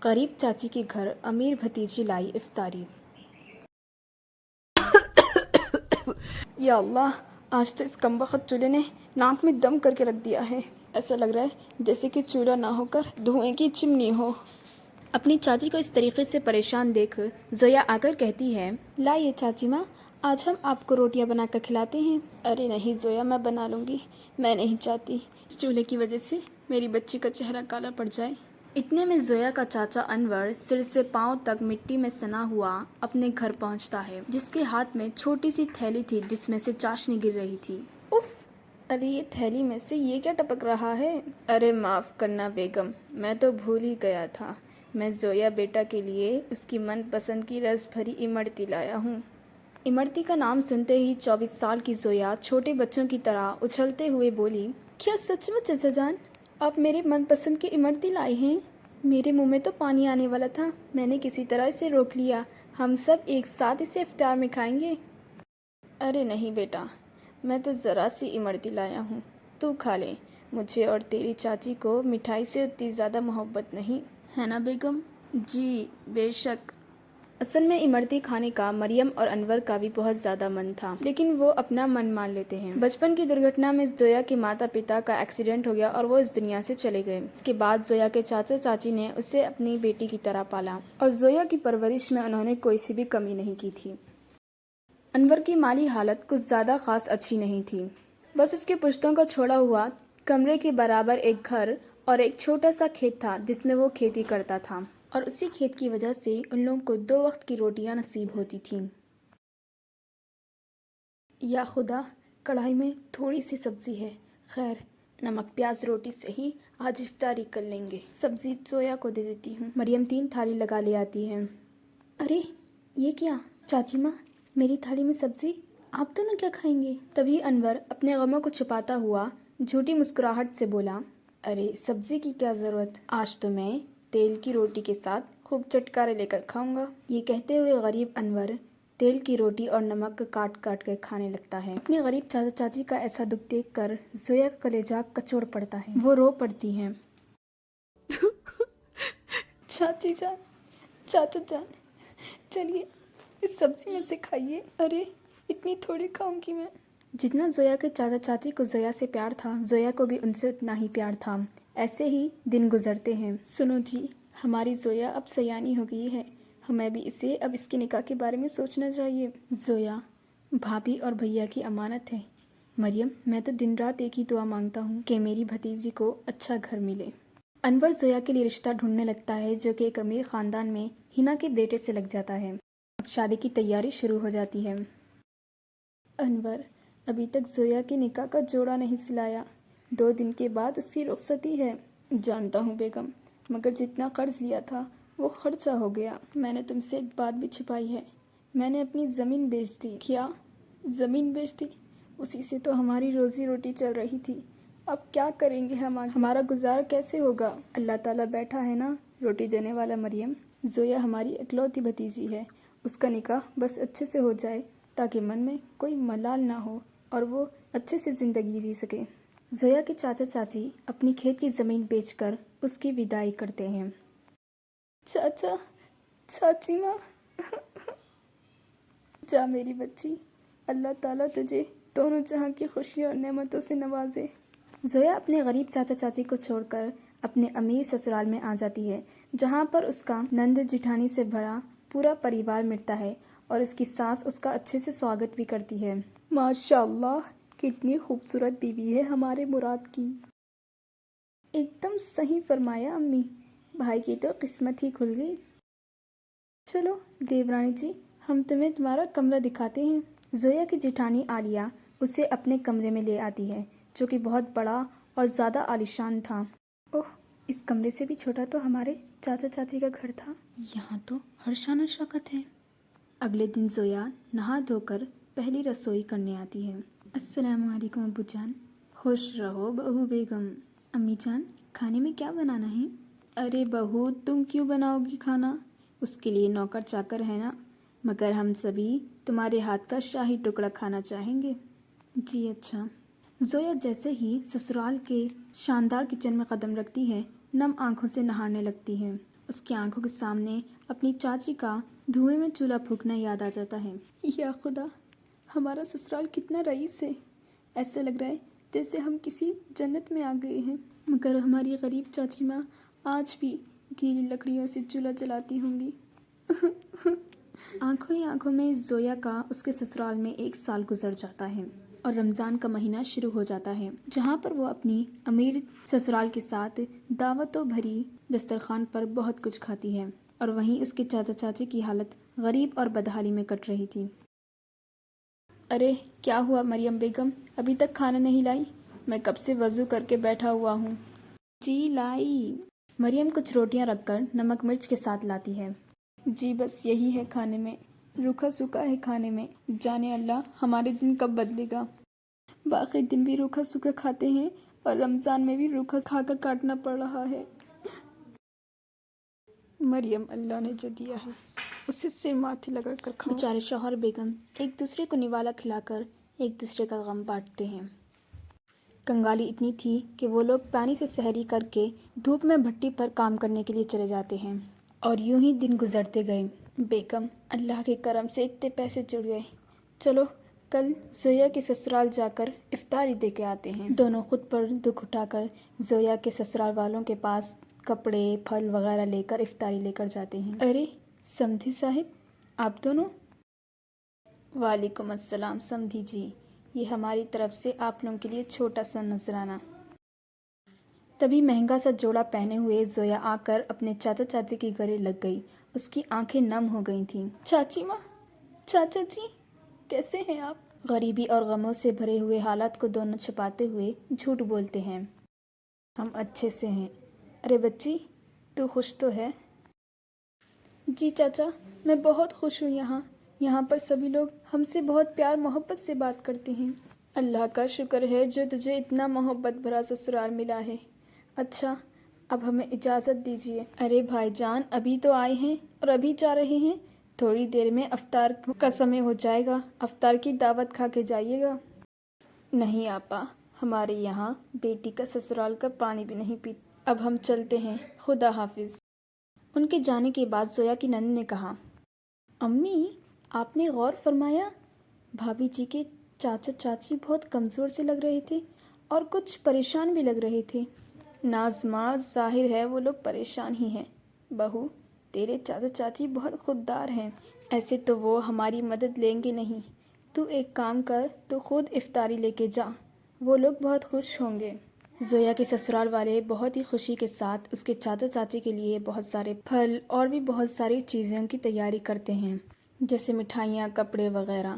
غریب چاچی کے گھر امیر بھتیجی لائی افطاری۔ یا اللہ، آج تو اس کمبخت چولہے نے ناک میں دم کر کے رکھ دیا ہے۔ ایسا لگ رہا ہے جیسے کہ چولہا نہ ہو کر دھوئیں کی چمنی ہو۔ اپنی چاچی کو اس طریقے سے پریشان دیکھ زویا آ کر کہتی ہے، لائیے چاچی ماں، آج ہم آپ کو روٹیاں بنا کر کھلاتے ہیں۔ ارے نہیں زویا، میں بنا لوں گی، میں نہیں چاہتی اس چولہے کی وجہ سے میری بچی کا چہرہ کالا پڑ جائے۔ اتنے میں زویا کا چاچا انور سر سے پاؤں تک مٹی میں سنا ہوا اپنے گھر پہنچتا ہے، جس کے ہاتھ میں چھوٹی سی تھیلی تھی جس میں سے چاشنی گر رہی تھی۔ اف، ارے یہ تھیلی میں سے یہ کیا ٹپک رہا ہے؟ ارے معاف کرنا بیگم، میں تو بھول ہی گیا تھا، میں زویا بیٹا کے لیے اس کی من پسند کی رس بھری امرتی لایا ہوں۔ امرتی کا نام سنتے ہی 24 سال کی زویا چھوٹے بچوں کی طرح اچھلتے ہوئے بولی، کیا سچ میں چچا جان آپ میرے من پسند کی امرتی لائے ہیں؟ میرے منہ میں تو پانی آنے والا تھا، میں نے کسی طرح اسے روک لیا، ہم سب ایک ساتھ اسے افطار میں کھائیں گے۔ ارے نہیں بیٹا، میں تو ذرا سی امرتی لایا ہوں، تو کھا لے، مجھے اور تیری چاچی کو مٹھائی سے اتنی زیادہ محبت نہیں ہے نا بیگم؟ جی بے شک۔ اصل میں امرتی کھانے کا مریم اور انور کا بھی بہت زیادہ من تھا، لیکن وہ اپنا من مان لیتے ہیں۔ بچپن کی درگھٹنا میں زویا کے ماتا پتا کا ایکسیڈنٹ ہو گیا اور وہ اس دنیا سے چلے گئے۔ اس کے بعد زویا کے چاچا چاچی نے اسے اپنی بیٹی کی طرح پالا اور زویا کی پرورش میں انہوں نے کوئی سی بھی کمی نہیں کی تھی۔ انور کی مالی حالت کچھ زیادہ خاص اچھی نہیں تھی، بس اس کے پشتوں کا چھوڑا ہوا کمرے کے برابر ایک گھر اور ایک چھوٹا سا کھیت تھا جس میں وہ کھیتی کرتا تھا، اور اسی کھیت کی وجہ سے ان لوگوں کو 2 وقت کی روٹیاں نصیب ہوتی تھیں۔ یا خدا، کڑھائی میں تھوڑی سی سبزی ہے، خیر نمک پیاز روٹی سے ہی آج افطاری کر لیں گے، سبزی زویا کو دے دیتی ہوں۔ مریم 3 تھالی لگا لے آتی ہے۔ ارے یہ کیا چاچی ماں، میری تھالی میں سبزی، آپ دونوں کیا کھائیں گے؟ تبھی انور اپنے غموں کو چھپاتا ہوا جھوٹی مسکراہٹ سے بولا، ارے سبزی کی کیا ضرورت، آج تو میں تیل کی روٹی کے ساتھ خوب چٹکارے لے کر کھاؤں گا۔ یہ کہتے ہوئے غریب انور تیل کی روٹی اور نمک کاٹ کاٹ کر کھانے لگتا ہے۔ اپنے غریب چاچا چاچی کا ایسا دکھ دیکھ کر زویا کا کلیجہ کچوڑ پڑتا ہے، وہ رو پڑتی ہیں۔ چاچی جان، چاچا جان، چلیے اس سبزی میں سے کھائیے، ارے اتنی تھوڑی کھاؤں گی میں۔ جتنا زویا کے چاچا چاچی کو زویا سے پیار تھا، زویا کو بھی ان سے اتنا ہی پیار تھا۔ ایسے ہی دن گزرتے ہیں۔ سنو جی، ہماری زویا اب سیانی ہو گئی ہے، ہمیں بھی اسے اب اس کے نکاح کے بارے میں سوچنا چاہیے۔ زویا بھابھی اور بھیا کی امانت ہے۔ مریم، میں تو دن رات ایک ہی دعا مانگتا ہوں کہ میری بھتیجی کو اچھا گھر ملے۔ انور زویا کے لیے رشتہ ڈھونڈنے لگتا ہے جو کہ ایک امیر خاندان میں ہنا کے بیٹے سے لگ جاتا ہے۔ اب شادی کی تیاری شروع ہو جاتی ہے۔ انور ابھی تک زویا کے نکاح کا جوڑا نہیں سلایا، 2 دن کے بعد اس کی رخصتی ہے۔ جانتا ہوں بیگم، مگر جتنا قرض لیا تھا وہ خرچہ ہو گیا۔ میں نے تم سے ایک بات بھی چھپائی ہے، میں نے اپنی زمین بیچ دی۔ کیا زمین بیچ دی؟ اسی سے تو ہماری روزی روٹی چل رہی تھی، اب کیا کریں گے ہم آگے؟ ہمارا گزارا کیسے ہوگا؟ اللہ تعالیٰ بیٹھا ہے نا روٹی دینے والا۔ مریم، زویا ہماری اکلوتی بھتیجی ہے، اس کا نکاح بس اچھے سے ہو جائے تاکہ من میں کوئی ملال نہ ہو اور وہ اچھے سے زندگی جی سکے۔ زویا کے چاچا چاچی اپنی کھیت کی زمین بیچ کر اس کی وداعی کرتے ہیں۔ چاچا، چاچی ماں، جا میری بچی، اللہ تعالیٰ تجھے دونوں جہاں کی خوشیوں اور نعمتوں سے نوازے۔ زویا اپنے غریب چاچا چاچی کو چھوڑ کر اپنے امیر سسرال میں آ جاتی ہے، جہاں پر اس کا نند جٹھانی سے بھرا پورا پریوار ملتا ہے اور اس کی ساس اس کا اچھے سے سواگت بھی کرتی ہے۔ ماشاء اللہ، کتنی خوبصورت بیوی ہے ہمارے مراد کی۔ ایک دم صحیح فرمایا امی، بھائی کی تو قسمت ہی کھل گئی۔ چلو دیورانی جی، ہم تمہیں تمہارا کمرہ دکھاتے ہیں۔ زویا کی جٹھانی عالیہ اسے اپنے کمرے میں لے آتی ہے، جو کہ بہت بڑا اور زیادہ عالیشان تھا۔ اوہ، اس کمرے سے بھی چھوٹا تو ہمارے چاچا چاچی کا گھر تھا، یہاں تو ہر شان و شوکت ہے۔ اگلے دن زویا نہا دھو کر پہلی رسوئی کرنے آتی ہے۔ السلام علیکم ابو جان۔ خوش رہو بہو بیگم۔ امی جان، کھانے میں کیا بنانا ہے؟ ارے بہو، تم کیوں بناؤ گی کھانا؟ اس کے لیے نوکر چاکر ہے نا، مگر ہم سبھی تمہارے ہاتھ کا شاہی ٹکڑا کھانا چاہیں گے۔ جی اچھا۔ زویا جیسے ہی سسرال کے شاندار کچن میں قدم رکھتی ہے، نم آنکھوں سے نہارنے لگتی ہے۔ اس کی آنکھوں کے سامنے اپنی چاچی کا دھوئیں میں چولہا پھونکنا یاد آ جاتا ہے۔ یا خدا، ہمارا سسرال کتنا رئیس ہے، ایسا لگ رہا ہے جیسے ہم کسی جنت میں آ گئے ہیں۔ مگر ہماری غریب چاچی ماں آج بھی گیلی لکڑیوں سے چولہا جلاتی ہوں گی۔ آنکھوں ہی آنکھوں میں زویا کا اس کے سسرال میں 1 سال گزر جاتا ہے اور رمضان کا مہینہ شروع ہو جاتا ہے، جہاں پر وہ اپنی امیر سسرال کے ساتھ دعوتوں بھری دسترخوان پر بہت کچھ کھاتی ہے، اور وہیں اس کے چاچا چاچی کی حالت غریب اور بدحالی میں کٹ رہی تھی۔ ارے کیا ہوا مریم بیگم، ابھی تک کھانا نہیں لائی؟ میں کب سے وضو کر کے بیٹھا ہوا ہوں۔ جی لائی۔ مریم کچھ روٹیاں رکھ کر نمک مرچ کے ساتھ لاتی ہے۔ جی بس یہی ہے کھانے میں، روکھا سوکھا ہے کھانے میں، جانے اللہ ہمارے دن کب بدلے گا۔ باقی دن بھی روکھا سوکھا کھاتے ہیں اور رمضان میں بھی روکھا کھا کر کاٹنا پڑ رہا ہے۔ مریم اللہ نے جو دیا ہے اسے سر ماتھے لگا کر کھاؤ۔ بیچارے شوہر بیگم ایک دوسرے کو نوالا کھلا کر ایک دوسرے کا غم بانٹتے ہیں۔ کنگالی اتنی تھی کہ وہ لوگ پانی سے سحری کر کے دھوپ میں بھٹی پر کام کرنے کے لیے چلے جاتے ہیں، اور یوں ہی دن گزرتے گئے۔ بیگم اللہ کے کرم سے اتنے پیسے جڑ گئے، چلو کل زویا کے سسرال جا کر افطاری دے کے آتے ہیں۔ دونوں خود پر دکھ اٹھا کر زویا کے سسرال والوں کے پاس کپڑے پھل وغیرہ لے کر افطاری لے کر جاتے ہیں۔ ارے سمدھی صاحب، آپ دونوں؟ وعلیکم السلام سمدھی جی، یہ ہماری طرف سے آپ لوگوں کے لیے چھوٹا سا نذرانہ۔ تبھی مہنگا سا جوڑا پہنے ہوئے زویا آ کر اپنے چاچا چاچی کے گلے لگ گئی۔ اس کی آنکھیں نم ہو گئی تھیں۔ چاچی ماں، چاچا جی، کیسے ہیں آپ؟ غریبی اور غموں سے بھرے ہوئے حالات کو دونوں چھپاتے ہوئے جھوٹ بولتے ہیں۔ ہم اچھے سے ہیں۔ ارے بچی، تو خوش تو ہے؟ جی چاچا، میں بہت خوش ہوں۔ یہاں پر سبھی لوگ ہم سے بہت پیار محبت سے بات کرتے ہیں۔ اللہ کا شکر ہے جو تجھے اتنا محبت بھرا سسرال ملا ہے۔ اچھا، اب ہمیں اجازت دیجیے۔ ارے بھائی جان، ابھی تو آئے ہیں اور ابھی جا رہے ہیں؟ تھوڑی دیر میں افطار کا سمے ہو جائے گا، افطار کی دعوت کھا کے جائیے گا۔ نہیں آپا، ہمارے یہاں بیٹی کا سسرال کا پانی بھی نہیں پیتے۔ اب ہم چلتے ہیں، خدا حافظ۔ ان کے جانے کے بعد زویا کی نند نے کہا، امی آپ نے غور فرمایا بھابھی جی کے چاچا چاچی بہت کمزور سے لگ رہے تھے اور کچھ پریشان بھی لگ رہے تھے۔ نازماں، ظاہر ہے وہ لوگ پریشان ہی ہیں۔ بہو، تیرے چاچا چاچی بہت خوددار ہیں، ایسے تو وہ ہماری مدد لیں گے نہیں۔ تو ایک کام کر، تو خود افطاری لے کے جا، وہ لوگ بہت خوش ہوں گے۔ زویا کے سسرال والے بہت ہی خوشی کے ساتھ اس کے چاچا چاچی کے لیے بہت سارے پھل اور بھی بہت ساری چیزوں کی تیاری کرتے ہیں، جیسے مٹھائیاں، کپڑے وغیرہ۔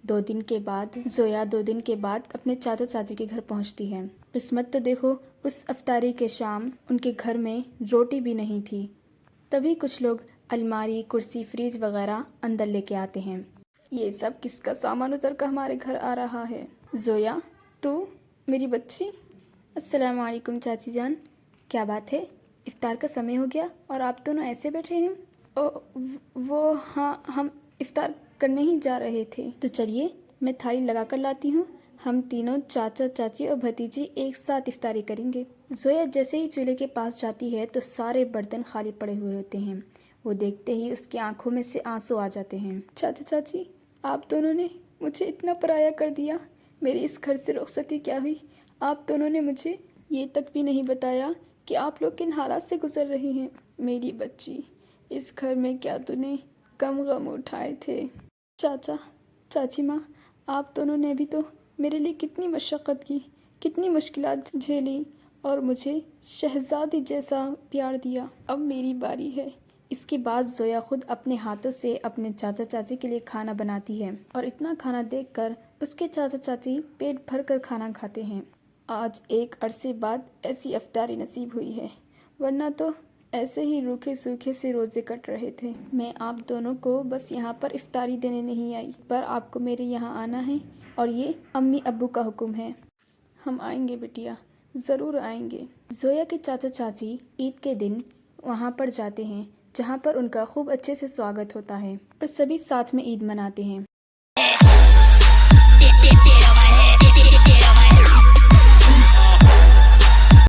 2 دن کے بعد زویا 2 دن کے بعد اپنے چاچا چاچی کے گھر پہنچتی ہے۔ قسمت تو دیکھو، اس افطاری کے شام ان کے گھر میں روٹی بھی نہیں تھی۔ تبھی کچھ لوگ الماری، کرسی، فریج وغیرہ اندر لے کے آتے ہیں۔ یہ سب کس کا سامان اتر کر ہمارے گھر آ رہا ہے؟ زویا، تو میری بچی؟ السلام علیکم چاچی جان، کیا بات ہے؟ افطار کا سمے ہو گیا اور آپ دونوں ایسے بیٹھے ہیں؟ ہاں، ہم افطار کرنے ہی جا رہے تھے۔ تو چلیے میں تھالی لگا کر لاتی ہوں، ہم تینوں چاچا چاچی اور بھتیجی ایک ساتھ افطاری کریں گے۔ زویا جیسے ہی چولہے کے پاس جاتی ہے تو سارے برتن خالی پڑے ہوئے ہوتے ہیں۔ وہ دیکھتے ہی اس کی آنکھوں میں سے آنسو آ جاتے ہیں۔ چاچا چاچی، آپ دونوں نے مجھے اتنا پرایا کر دیا، میری اس گھر سے رخصتی کیا ہوئی؟ آپ دونوں نے مجھے یہ تک بھی نہیں بتایا کہ آپ لوگ کن حالات سے گزر رہی ہیں۔ میری بچی، اس گھر میں کیا تو نے کم غم اٹھائے تھے؟ چاچا چاچی ماں، آپ دونوں نے بھی تو میرے لیے کتنی مشقت کی، کتنی مشکلات جھیلی اور مجھے شہزادی جیسا پیار دیا۔ اب میری باری ہے۔ اس کے بعد زویا خود اپنے ہاتھوں سے اپنے چاچا چاچی کے لیے کھانا بناتی ہے، اور اتنا کھانا دیکھ کر اس کے چاچا چاچی پیٹ بھر کر کھانا کھاتے ہیں۔ آج ایک عرصے بعد ایسی افطاری نصیب ہوئی ہے، ورنہ تو ایسے ہی روکھے سوکھے سے روزے کٹ رہے تھے۔ میں آپ دونوں کو بس یہاں پر افطاری دینے نہیں آئی، پر آپ کو میرے یہاں آنا ہے، اور یہ امی ابو کا حکم ہے۔ ہم آئیں گے بیٹیا، ضرور آئیں گے۔ زویا کے چاچا چاچی عید کے دن وہاں پر جاتے ہیں، جہاں پر ان کا خوب اچھے سے سواگت ہوتا ہے اور سبھی ساتھ میں عید مناتے ہیں۔